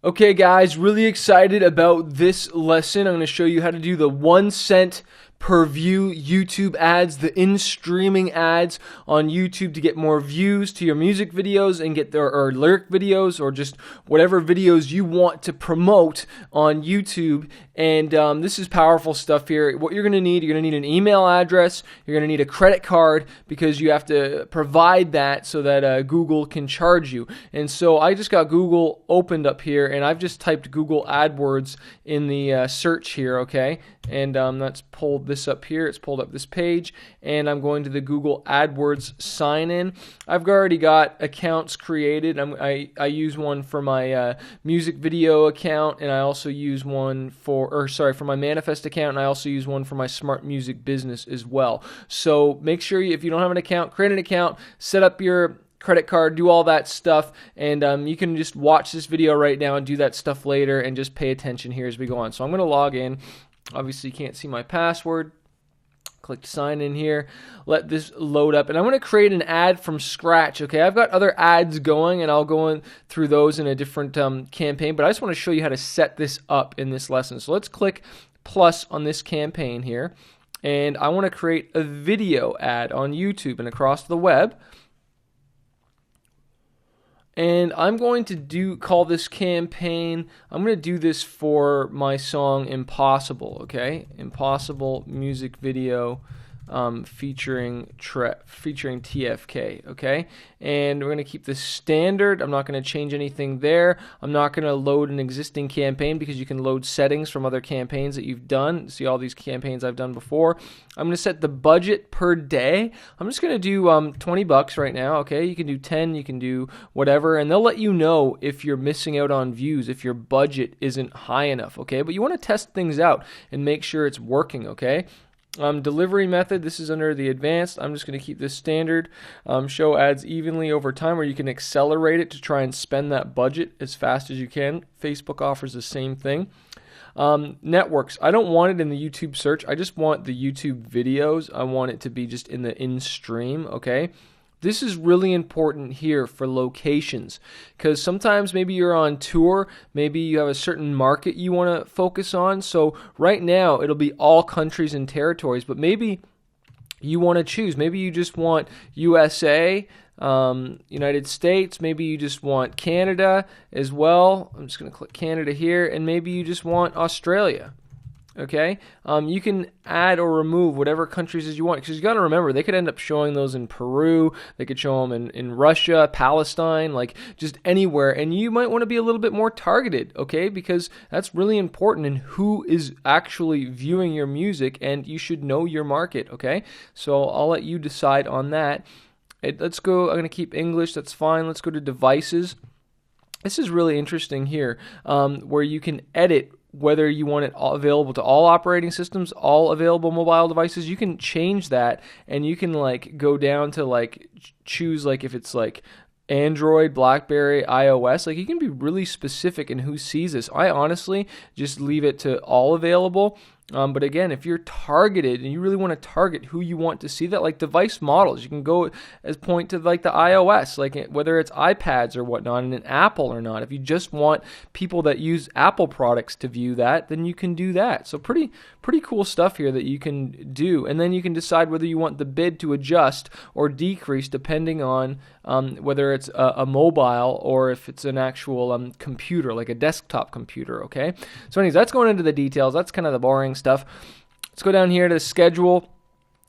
Okay guys, really excited about this lesson. I'm going to show you how to do the 1 cent per view YouTube ads, the in-streaming ads on YouTube to get more views to your music videos and get their or lyric videos or just whatever videos you want to promote on YouTube. And this is powerful stuff here. What you're going to need an email address, you're going to need a credit card because you have to provide that so that Google can charge you. And so I just got Google opened up here and I've just typed Google AdWords in the search here, okay? And that's pulled this up here. It's pulled up this page, and I'm going to the Google AdWords sign in. I've already got accounts created. I use one for my music video account, and I also use one for my Manifest account, and I also use one for my Smart Music business as well. So make sure if you don't have an account, create an account, set up your credit card, do all that stuff, and you can just watch this video right now and do that stuff later and just pay attention here as we go on. So I'm going to log in. Obviously, you can't see my password. Click sign in here. Let this load up. And I'm going to create an ad from scratch. Okay, I've got other ads going, and I'll go through those in a different campaign. But I just want to show you how to set this up in this lesson. So let's click plus on this campaign here. And I want to create a video ad on YouTube and across the web. And I'm going to call this campaign, I'm going to do this for my song Impossible, okay? Impossible music video featuring TFK, okay? And we're going to keep this standard. I'm not going to change anything there. I'm not going to load an existing campaign because you can load settings from other campaigns that you've done. See all these campaigns I've done before. I'm going to set the budget per day. I'm just going to do $20 right now, okay? You can do 10, you can do whatever, and they'll let you know if you're missing out on views, if your budget isn't high enough, okay? But you want to test things out and make sure it's working, okay? Delivery method, this is under the advanced. I'm just going to keep this standard. Show ads evenly over time, where you can accelerate it to try and spend that budget as fast as you can. Facebook offers the same thing. Networks, I don't want it in the YouTube search. I just want the YouTube videos. I want it to be just in the in-stream, okay? This is really important here for locations because sometimes maybe you're on tour, maybe you have a certain market you want to focus on. So right now it'll be all countries and territories, but maybe you want to choose. Maybe you just want USA, United States, maybe you just want Canada as well. I'm just going to click Canada here, and maybe you just want Australia. Okay, you can add or remove whatever countries as you want, because you got to remember they could end up showing those in Peru, they could show them in Russia, Palestine, like just anywhere, and you might want to be a little bit more targeted, okay, because that's really important in who is actually viewing your music, and you should know your market, okay? So I'll let you decide on that. Let's go. I'm going to keep English. That's fine. Let's go to devices. This is really interesting here, where you can edit whether you want it available to all operating systems, all available mobile devices. You can change that, and you can like go down to like choose like if it's like Android, BlackBerry, iOS. Like you can be really specific in who sees this. I honestly just leave it to all available. But again, if you're targeted and you really want to target who you want to see that, like device models, you can go as point to like the iOS, like whether it's iPads or whatnot, and an Apple or not. If you just want people that use Apple products to view that, then you can do that. So pretty cool stuff here that you can do. And then you can decide whether you want the bid to adjust or decrease depending on whether it's a mobile or if it's an actual computer, like a desktop computer, okay? So anyways, that's going into the details. That's kind of the boring stuff. Let's go down here to schedule.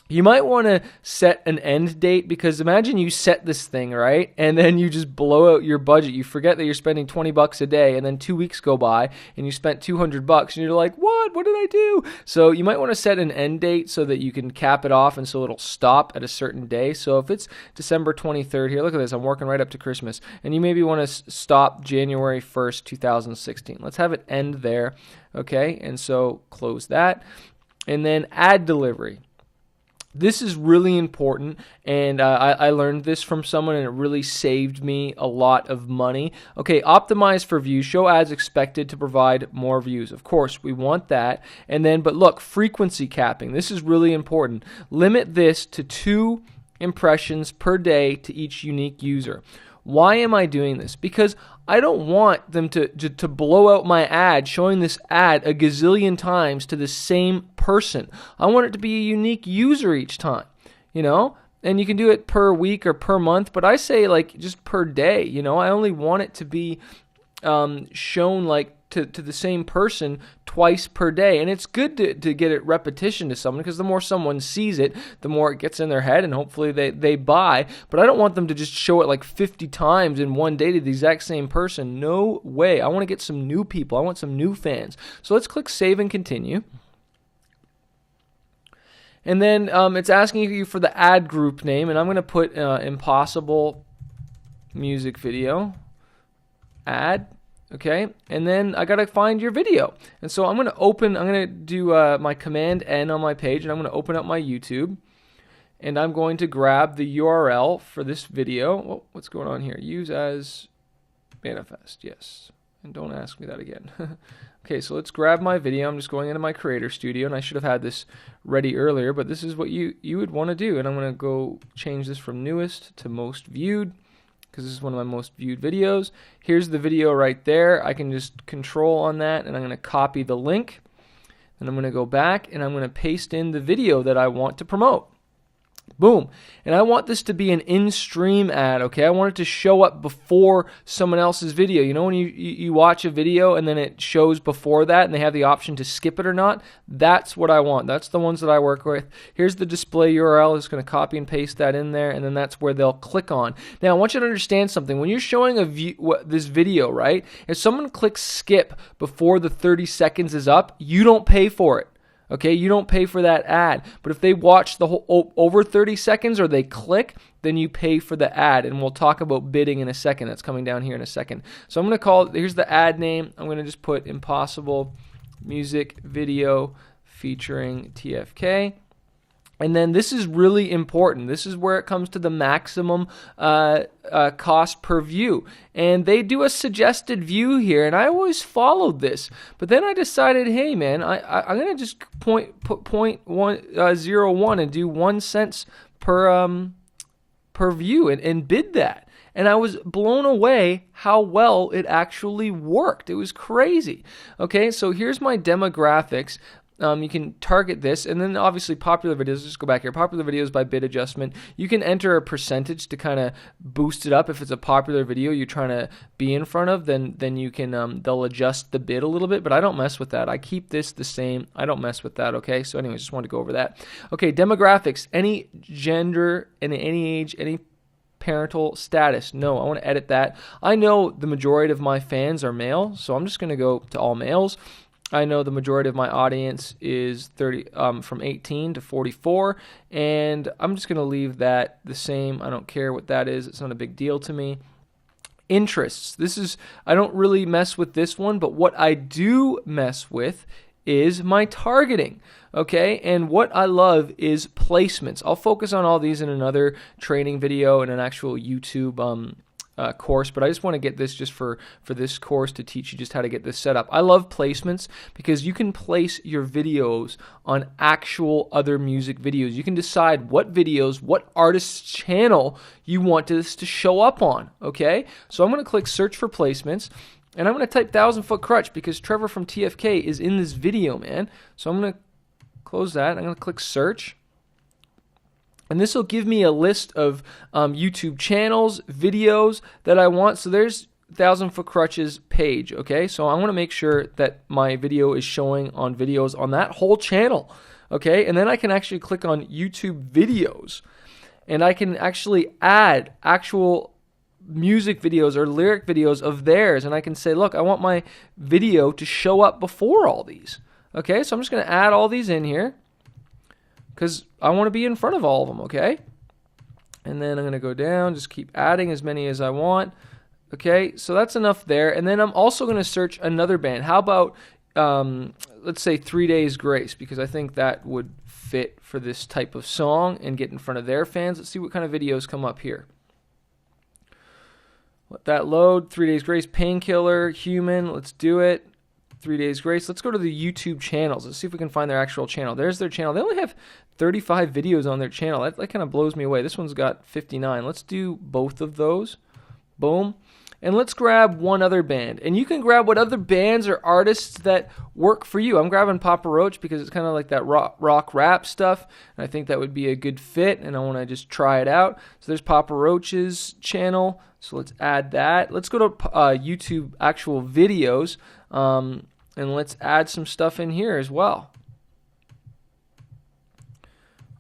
You might want to set an end date, because imagine you set this thing, right? And then you just blow out your budget. You forget that you're spending $20 a day, and then 2 weeks go by and you spent $200 and you're like, what did I do? So you might want to set an end date so that you can cap it off and so it'll stop at a certain day. So if it's December 23rd here, look at this, I'm working right up to Christmas, and you maybe want to stop January 1st, 2016. Let's have it end there, okay? And so close that. And then ad delivery. This is really important, and I learned this from someone, and it really saved me a lot of money. Okay, optimize for views. Show ads expected to provide more views. Of course, we want that. And then, but look, frequency capping. This is really important. Limit this to 2 impressions per day to each unique user. Why am I doing this? Because I don't want them to blow out my ad, showing this ad a gazillion times to the same person. I want it to be a unique user each time, you know? And you can do it per week or per month, but I say like just per day, you know? I only want it to be shown like to the same person twice per day. And it's good to get it repetition to someone, because the more someone sees it, the more it gets in their head, and hopefully they buy. But I don't want them to just show it like 50 times in one day to the exact same person. No way. I want to get some new people. I want some new fans. So let's click save and continue. And then it's asking you for the ad group name, and I'm going to put Impossible Music Video ad. Okay, and then I gotta find your video, and so I'm gonna do my Command N on my page, and I'm gonna open up my YouTube, and I'm going to grab the URL for this video. Oh, what's going on here? Use as manifest, yes, and don't ask me that again. Okay, so let's grab my video. I'm just going into my Creator Studio, and I should have had this ready earlier, but this is what you would want to do, and I'm gonna go change this from newest to most viewed, because this is one of my most viewed videos. Here's the video right there. I can just control on that, and I'm going to copy the link, and I'm going to go back, and I'm going to paste in the video that I want to promote. Boom. And I want this to be an in-stream ad, okay? I want it to show up before someone else's video. You know when you watch a video and then it shows before that and they have the option to skip it or not? That's what I want. That's the ones that I work with. Here's the display URL. I'm just going to copy and paste that in there, and then that's where they'll click on. Now, I want you to understand something. When you're showing this video, right, if someone clicks skip before the 30 seconds is up, you don't pay for it. Okay, you don't pay for that ad. But if they watch the whole over 30 seconds or they click, then you pay for the ad. And we'll talk about bidding in a second. That's coming down here in a second. So I'm going to call, here's the ad name. I'm going to just put Impossible Music Video featuring TFK. And then this is really important. This is where it comes to the maximum cost per view. And they do a suggested view here, and I always followed this. But then I decided, hey, man, I'm going to just put 0.101 and do 1 cent per view and bid that. And I was blown away how well it actually worked. It was crazy. Okay, so here's my demographics. You can target this, and then obviously popular videos. Just go back here. Popular videos by bid adjustment. You can enter a percentage to kind of boost it up. If it's a popular video you're trying to be in front of, then you can they'll adjust the bid a little bit. But I don't mess with that. I keep this the same. I don't mess with that. Okay. So anyways, just wanted to go over that. Okay, demographics. Any gender, any age, any parental status. No, I want to edit that. I know the majority of my fans are male, so I'm just going to go to all males. I know the majority of my audience is from 18 to 44, and I'm just going to leave that the same. I don't care what that is. It's not a big deal to me. Interests. I don't really mess with this one, but what I do mess with is my targeting, okay? And what I love is placements. I'll focus on all these in another training video and an actual YouTube course, but I just want to get this just for this course to teach you just how to get this set up. I love placements because you can place your videos on actual other music videos. You can decide what videos, what artist's channel you want this to show up on, okay? So I'm going to click search for placements, and I'm going to type 1,000 Foot Crutch because Trevor from TFK is in this video, man. So I'm going to close that. I'm going to click search. And this will give me a list of YouTube channels, videos that I want. So there's 1,000 Foot Crutch's page, okay? So I want to make sure that my video is showing on videos on that whole channel, okay? And then I can actually click on YouTube videos, and I can actually add actual music videos or lyric videos of theirs. And I can say, look, I want my video to show up before all these, okay? So I'm just going to add all these in here, because I want to be in front of all of them, okay? And then I'm going to go down, just keep adding as many as I want. Okay, so that's enough there. And then I'm also going to search another band. How about, let's say 3 Days Grace, because I think that would fit for this type of song and get in front of their fans. Let's see what kind of videos come up here. Let that load. 3 Days Grace, Painkiller, Human, let's do it. 3 Days Grace. Let's go to the YouTube channels. Let's see if we can find their actual channel. There's their channel. They only have 35 videos on their channel. That kind of blows me away. This one's got 59. Let's do both of those. Boom. and let's grab one other band. And you can grab what other bands or artists that work for you. I'm grabbing Papa Roach because it's kind of like that rock rap stuff, and I think that would be a good fit, and I want to just try it out. So there's Papa Roach's channel, so let's add that. Let's go to YouTube actual videos, and let's add some stuff in here as well.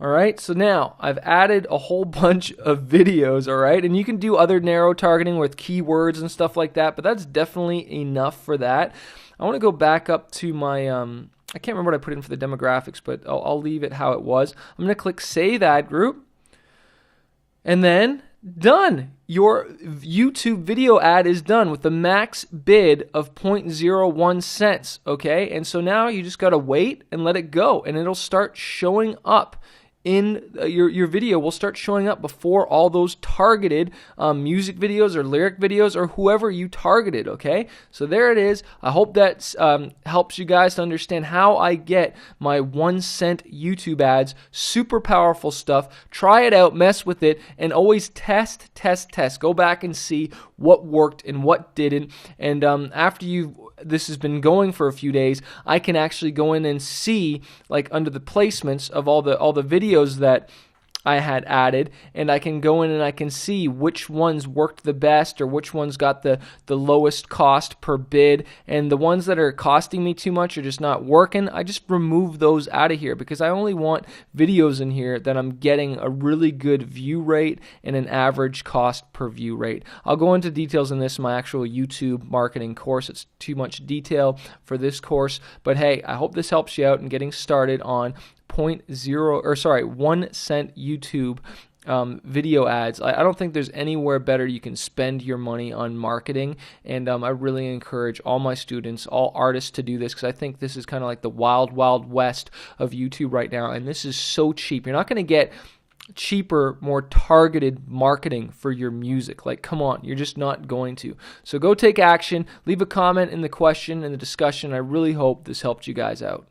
All right, so now I've added a whole bunch of videos, all right? And you can do other narrow targeting with keywords and stuff like that, but that's definitely enough for that. I want to go back up to my, I can't remember what I put in for the demographics, but I'll leave it how it was. I'm going to click Save Ad Group, and then done. Your YouTube video ad is done with the max bid of 0.01 cents, okay? And so now you just got to wait and let it go, and it'll start showing up in your video will start showing up before all those targeted music videos or lyric videos or whoever you targeted, okay? So there it is. I hope that helps you guys to understand how I get my 1 cent YouTube ads. Super powerful stuff. Try it out, mess with it, and always test. Go back and see what worked and what didn't. And after this has been going for a few days, I can actually go in and see, like, under the placements of all the videos that I had added, and I can go in and I can see which ones worked the best or which ones got the lowest cost per bid, and the ones that are costing me too much or just not working, I just remove those out of here because I only want videos in here that I'm getting a really good view rate and an average cost per view rate. I'll go into details in this in my actual YouTube marketing course. It's too much detail for this course, but hey, I hope this helps you out in getting started on 1 cent YouTube video ads. I don't think there's anywhere better you can spend your money on marketing, and I really encourage all my students, all artists to do this because I think this is kind of like the wild west of YouTube right now, and this is so cheap. You're not going to get cheaper, more targeted marketing for your music. Like, come on, you're just not going to. So go take action. Leave a comment in the question in the discussion. I really hope this helped you guys out.